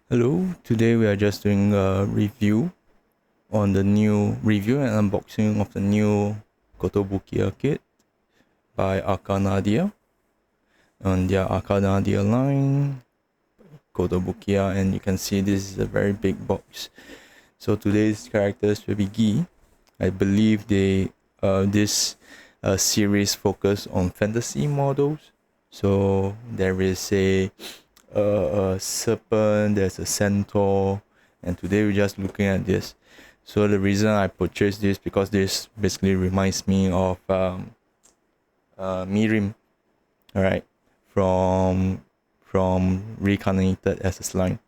Hello, today we are just doing a review on the new review and unboxing of the new Kotobukiya kit by Arcanadea on their Arcanadea line, Kotobukiya, and you can see this is a very big box. So today's characters will be Gi. I believe this series focus on fantasy models. So there is a serpent, there's a centaur, and today we're just looking at this. So the reason I purchased this because this basically reminds me of Mirim, alright, from reincarnated as a slime.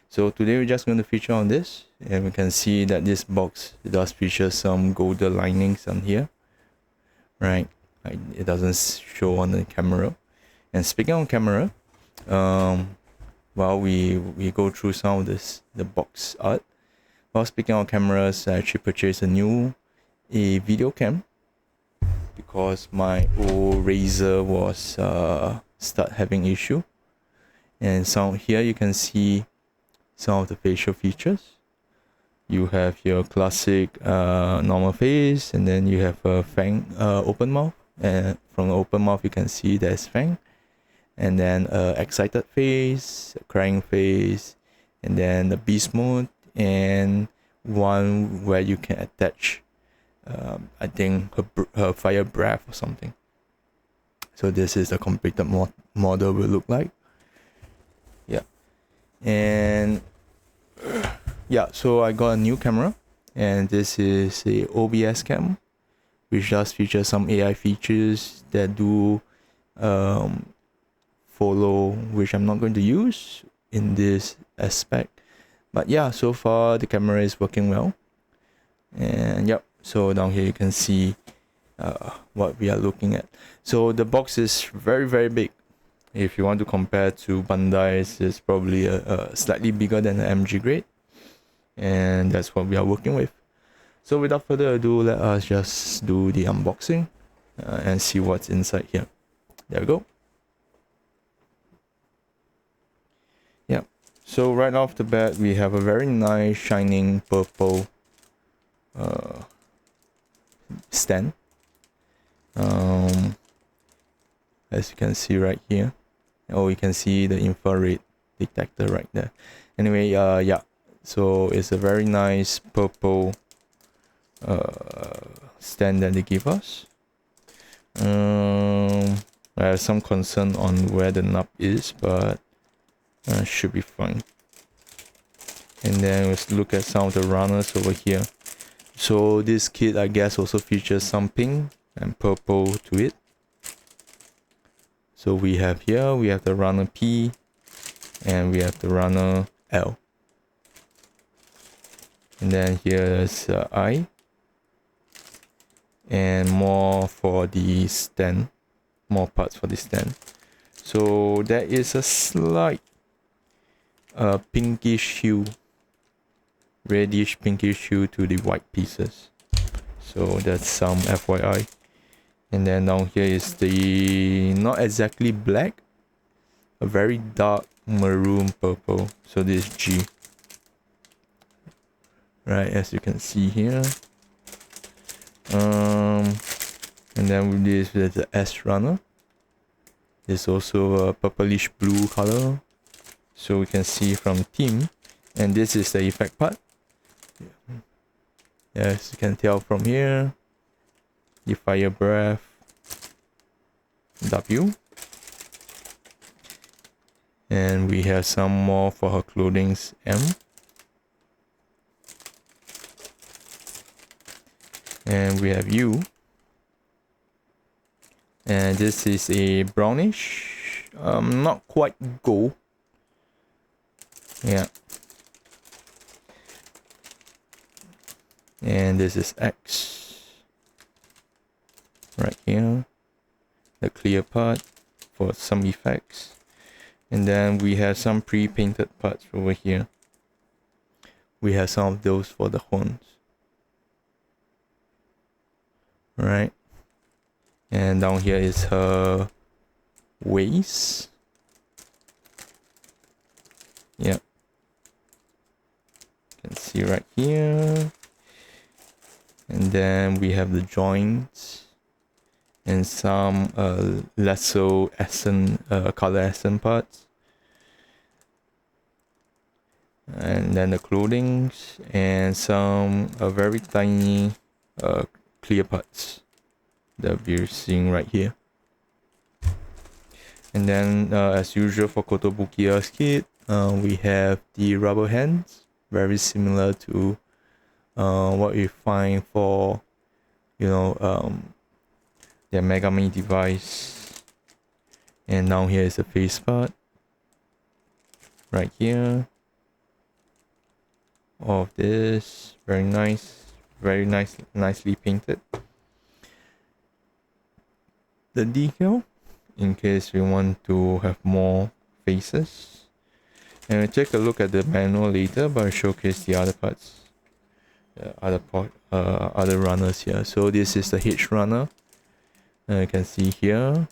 So today we're just going to feature on this, and we can see that this box does feature some golden linings on here, right? It doesn't show on the camera. And speaking on camera, while we go through some of the box art, while speaking on cameras, I actually purchased a video cam because my old Razer was start having issue. And so here you can see some of the facial features. You have your classic normal face, and then you have a fang open mouth, and from the open mouth you can see there's fang, and then excited face, crying face, and then the beast mode, and one where you can attach I think her fire breath or something. So this is the completed model will look like. Yeah, and yeah, so I got a new camera, and this is a OBS cam, which does feature some AI features that do follow, which I'm not going to use in this aspect. But yeah, so far the camera is working well. And yep, so down here you can see what we are looking at. So the box is very, very big. If you want to compare to Bandai's, it's probably a slightly bigger than the MG grade. And that's what we are working with. So without further ado, let us just do the unboxing and see what's inside here. There we go. Yeah, so right off the bat, we have a very nice shining purple stand. As you can see right here. Oh, you can see the infrared detector right there. Anyway, yeah, so it's a very nice purple stand that they give us. I have some concern on where the knob is, but should be fine. And then let's look at some of the runners over here. So this kit, I guess, also features some pink and purple to it. So we have here, we have the runner P, and we have the runner L. And then here's I, and more for the stand, more parts for the stand. So there is a slight pinkish hue, reddish pinkish hue to the white pieces. So that's some FYI. And then down here is the not exactly black, a very dark maroon purple. So this is G. Right, as you can see here. And then with this, there's the S runner. There's also a purplish blue color. So we can see from team. And this is the effect part. As you can tell from here. The fire breath W, and we have some more for her clothing's M, and we have U, and this is a brownish, not quite gold, yeah, and this is X. Right here, the clear part for some effects, and then we have some pre-painted parts over here. We have some of those for the horns, right? And down here is her waist. Yeah, see right here. And then we have the joints and some lasso accent, color accent parts. And then the clothings and some very tiny clear parts that we're seeing right here. And then as usual for Kotobukiya's kit, we have the rubber hands, very similar to what we find for, you know, their Megami device. And down here is the face part right here. All of this very nice, nicely painted. The decal, in case we want to have more faces, and we'll take a look at the manual later, but I'll showcase the other parts, other runners here. So this is the H runner, you can see here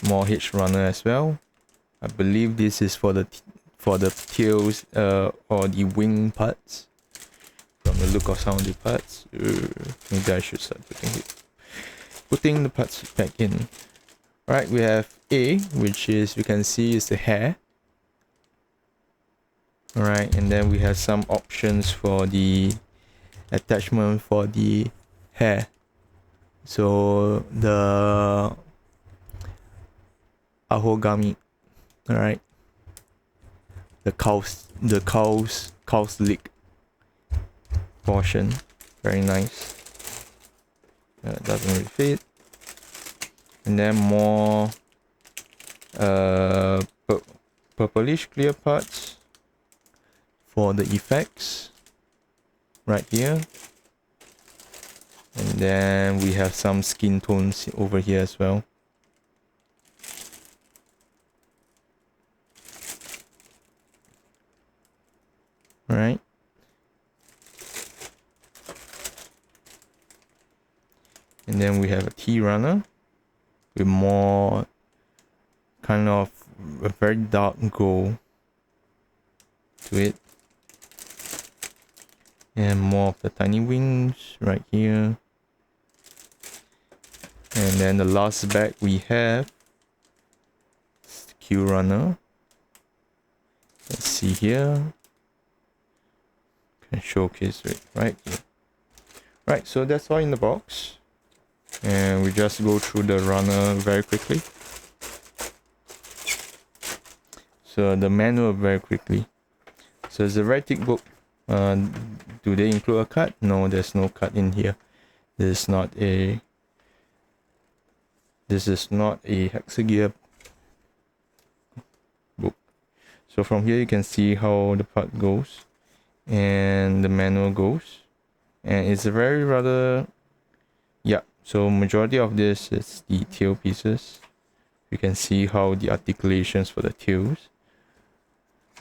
more H runner as well. I believe this is for the tails or the wing parts. From the look of some of the parts, maybe I should start putting the parts back in. Right, we have A, which is, you can see, is the hair. Alright, and then we have some options for the attachment for the hair. So the ahogami, alright, the cow's leg portion, very nice. Doesn't really fit. And then more purplish clear parts for the effects right here. And then we have some skin tones over here as well. Right. And then we have a T runner with more kind of a very dark gold to it. And more of the tiny wings right here. And then the last bag we have is the Q runner. Let's see here. Can showcase it right here. Right, so that's all in the box. And we just go through the runner very quickly. So the manual very quickly. So it's a very thick book. Do they include a cut? No, there's no cut in here. This is not a Hexagear book. So from here you can see how the part goes and the manual goes, and it's a very rather, yeah. So majority of this is the tail pieces. You can see how the articulations for the tails.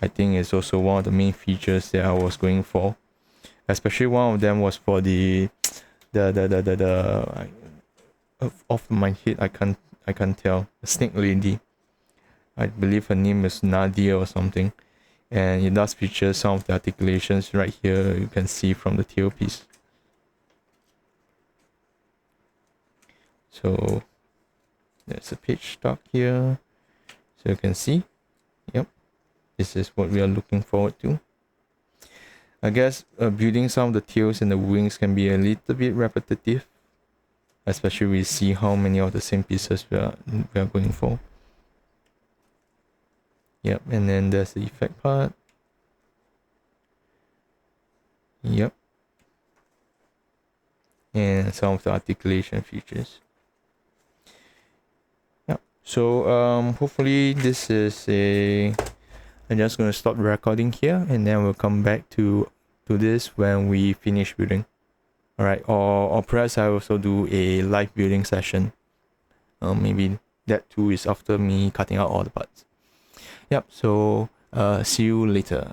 I think it's also one of the main features that I was going for. Especially one of them was for the off my head, I can't tell. The snake lady. I believe her name is Nadia or something. And it does feature some of the articulations right here. You can see from the tail piece. So there's a page stock here. So you can see. Yep. This is what we are looking forward to. I guess building some of the tails and the wings can be a little bit repetitive. Especially we see how many of the same pieces we are going for. Yep, and then there's the effect part. Yep. And some of the articulation features. Yep. So hopefully this is I'm just gonna stop recording here, and then we'll come back to this when we finish building. Alright, or perhaps I also do a live building session. Maybe that too is after me cutting out all the parts. Yep, so see you later.